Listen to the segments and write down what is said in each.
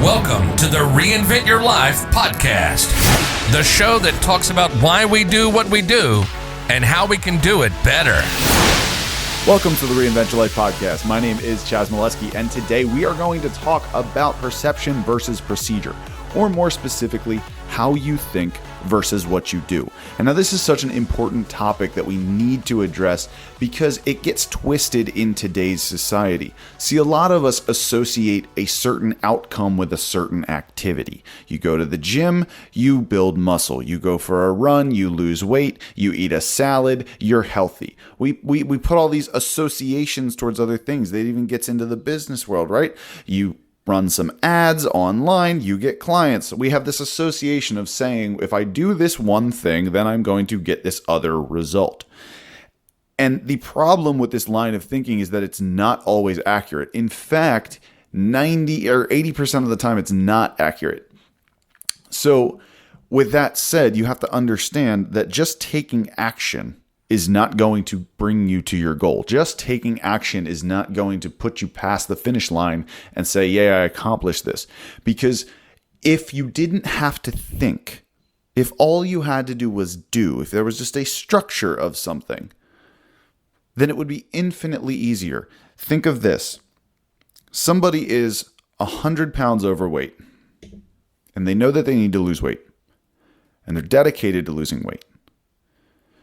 Welcome to the Reinvent Your Life podcast, the show that talks about why we do what we do and how we can do it better. Welcome to the Reinvent Your Life podcast. My name is Chaz Molesky, and today we are going to talk about perception versus procedure, or more specifically, how you think versus what you do. And now this is such an important topic that we need to address because it gets twisted in today's society. See, a lot of us associate a certain outcome with a certain activity. You go to the gym, you build muscle. You go for a run, you lose weight. You eat a salad, you're healthy. We put all these associations towards other things. That even gets into the business world, right? You run some ads online, you get clients. We have this association of saying, if I do this one thing, then I'm going to get this other result. And the problem with this line of thinking is that it's not always accurate. In fact, 90 or 80% of the time, it's not accurate. So with that said, you have to understand that just taking action is not going to bring you to your goal. Just taking action is not going to put you past the finish line and say, yeah, I accomplished this. Because if you didn't have to think, if all you had to do was do, if there was just a structure of something, then it would be infinitely easier. Think of this. Somebody is 100 pounds overweight, and they know that they need to lose weight, and they're dedicated to losing weight.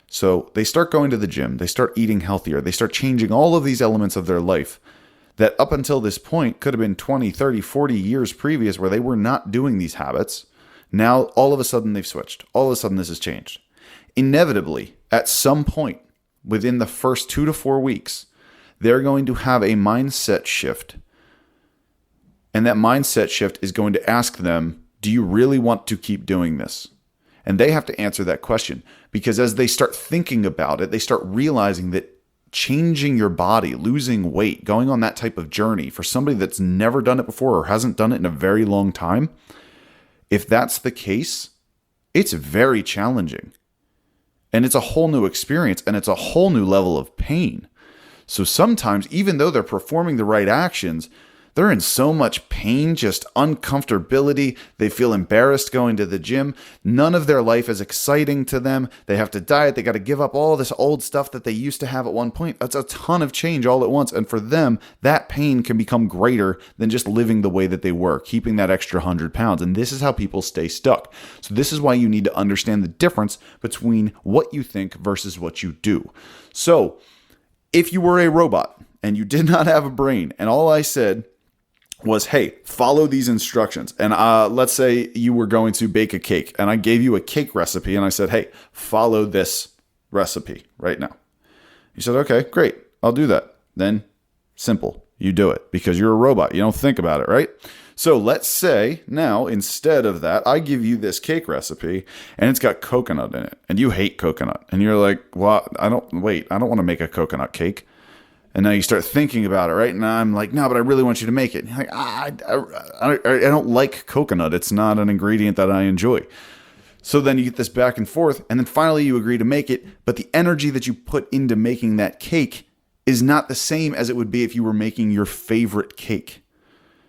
So they start going to the gym, they start eating healthier, they start changing all of these elements of their life that up until this point could have been 20, 30, 40 years previous where they were not doing these habits. Now, all of a sudden they've switched. All of a sudden this has changed. Inevitably, at some point within the first 2 to 4 weeks, they're going to have a mindset shift. And that mindset shift is going to ask them, do you really want to keep doing this? And they have to answer that question, because as they start thinking about it, they start realizing that changing your body, losing weight, going on that type of journey for somebody that's never done it before or hasn't done it in a very long time, if that's the case, it's very challenging. And it's a whole new experience, and it's a whole new level of pain. So sometimes, even though they're performing the right actions, they're in so much pain, just uncomfortability. They feel embarrassed going to the gym. None of their life is exciting to them. They have to diet. They got to give up all this old stuff that they used to have at one point. That's a ton of change all at once. And for them, that pain can become greater than just living the way that they were, keeping that extra 100 pounds. And this is how people stay stuck. So this is why you need to understand the difference between what you think versus what you do. So if you were a robot and you did not have a brain, and all I said was, hey, follow these instructions. And let's say you were going to bake a cake and I gave you a cake recipe and I said, hey, follow this recipe right now. You said, okay, great. I'll do that. Then simple. You do it because you're a robot. You don't think about it, right? So let's say now, instead of that, I give you this cake recipe and it's got coconut in it and you hate coconut. And you're like, well, I don't want to make a coconut cake. And now you start thinking about it, right? And I'm like, no, but I really want you to make it. And you're like, I don't like coconut. It's not an ingredient that I enjoy. So then you get this back and forth. And then finally you agree to make it. But the energy that you put into making that cake is not the same as it would be if you were making your favorite cake.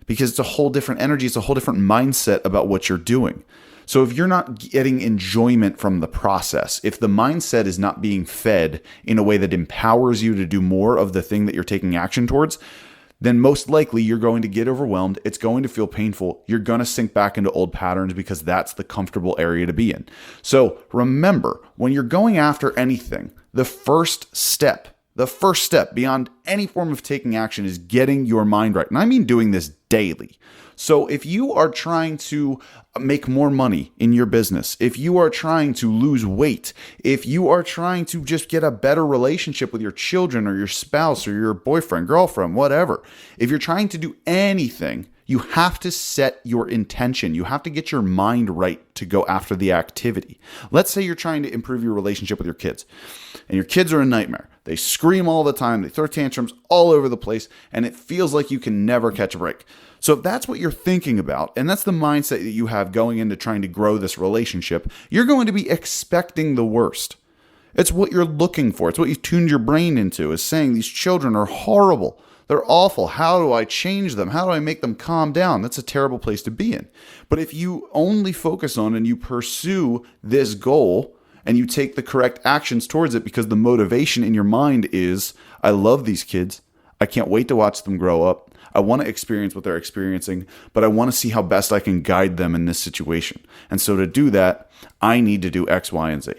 Because it's a whole different energy. It's a whole different mindset about what you're doing. So if you're not getting enjoyment from the process, if the mindset is not being fed in a way that empowers you to do more of the thing that you're taking action towards, then most likely you're going to get overwhelmed. It's going to feel painful. You're going to sink back into old patterns because that's the comfortable area to be in. So remember, when you're going after anything, the first step beyond any form of taking action is getting your mind right. And I mean doing this daily. So if you are trying to make more money in your business, if you are trying to lose weight, if you are trying to just get a better relationship with your children or your spouse or your boyfriend, girlfriend, whatever, if you're trying to do anything, you have to set your intention. You have to get your mind right to go after the activity. Let's say you're trying to improve your relationship with your kids, and your kids are a nightmare. They scream all the time. They throw tantrums all over the place, and it feels like you can never catch a break. So if that's what you're thinking about, and that's the mindset that you have going into trying to grow this relationship, you're going to be expecting the worst. It's what you're looking for. It's what you tuned your brain into, is saying these children are horrible. They're awful. How do I change them? How do I make them calm down? That's a terrible place to be in. But if you only focus on and you pursue this goal and you take the correct actions towards it, because the motivation in your mind is, I love these kids. I can't wait to watch them grow up. I want to experience what they're experiencing, but I want to see how best I can guide them in this situation. And so to do that, I need to do X, Y, and Z.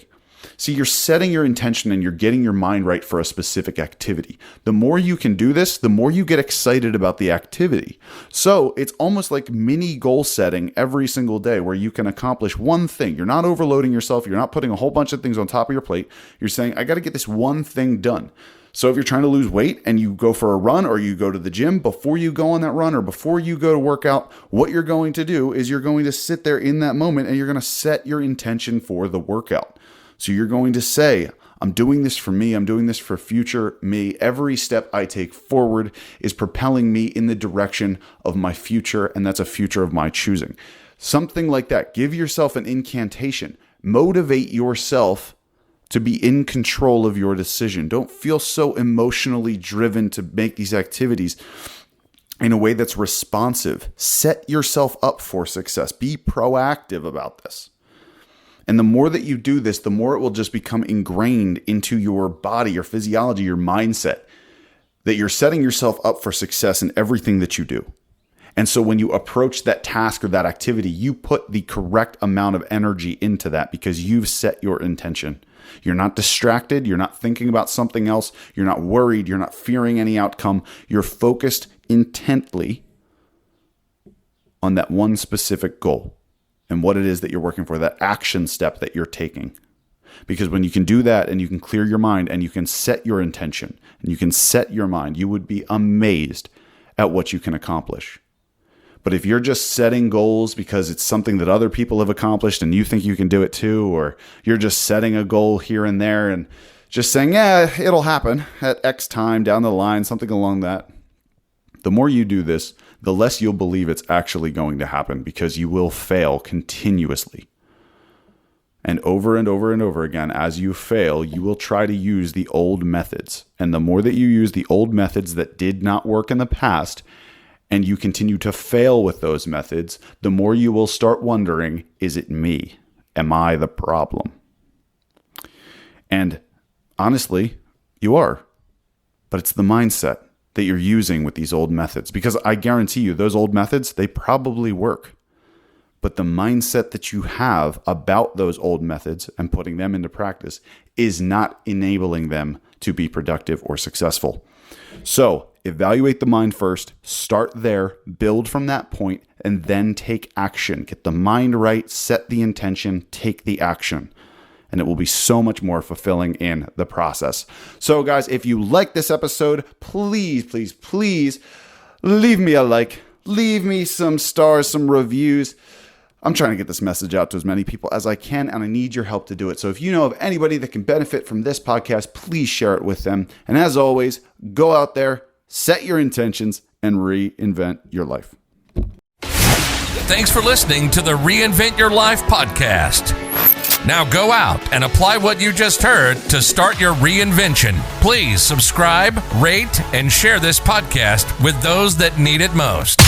See, you're setting your intention and you're getting your mind right for a specific activity. The more you can do this, the more you get excited about the activity. So it's almost like mini goal setting every single day where you can accomplish one thing. You're not overloading yourself. You're not putting a whole bunch of things on top of your plate. You're saying, I got to get this one thing done. So if you're trying to lose weight and you go for a run or you go to the gym, before you go on that run or before you go to work out, what you're going to do is you're going to sit there in that moment and you're going to set your intention for the workout. So you're going to say, I'm doing this for me. I'm doing this for future me. Every step I take forward is propelling me in the direction of my future, and that's a future of my choosing. Something like that. Give yourself an incantation. Motivate yourself to be in control of your decision. Don't feel so emotionally driven to make these activities in a way that's responsive. Set yourself up for success. Be proactive about this. And the more that you do this, the more it will just become ingrained into your body, your physiology, your mindset, that you're setting yourself up for success in everything that you do. And so when you approach that task or that activity, you put the correct amount of energy into that because you've set your intention. You're not distracted. You're not thinking about something else. You're not worried. You're not fearing any outcome. You're focused intently on that one specific goal and what it is that you're working for, that action step that you're taking. Because when you can do that and you can clear your mind and you can set your intention and you can set your mind, you would be amazed at what you can accomplish. But if you're just setting goals because it's something that other people have accomplished and you think you can do it too, or you're just setting a goal here and there and just saying, yeah, it'll happen at X time down the line, something along that. The more you do this, the less you'll believe it's actually going to happen because you will fail continuously. And over and over and over again, as you fail, you will try to use the old methods. And the more that you use the old methods that did not work in the past, and you continue to fail with those methods, the more you will start wondering, is it me? Am I the problem? And honestly, you are. But it's the mindset that you're using with these old methods. Because I guarantee you, those old methods, they probably work. But the mindset that you have about those old methods and putting them into practice is not enabling them to be productive or successful. So evaluate the mind first, start there, build from that point, and then take action. Get the mind right, set the intention, take the action. And it will be so much more fulfilling in the process. So guys, if you like this episode, please, please, please leave me a like, leave me some stars, some reviews. I'm trying to get this message out to as many people as I can, and I need your help to do it. So if you know of anybody that can benefit from this podcast, please share it with them. And as always, go out there, set your intentions, and reinvent your life. Thanks for listening to the Reinvent Your Life podcast. Now go out and apply what you just heard to start your reinvention. Please subscribe, rate, and share this podcast with those that need it most.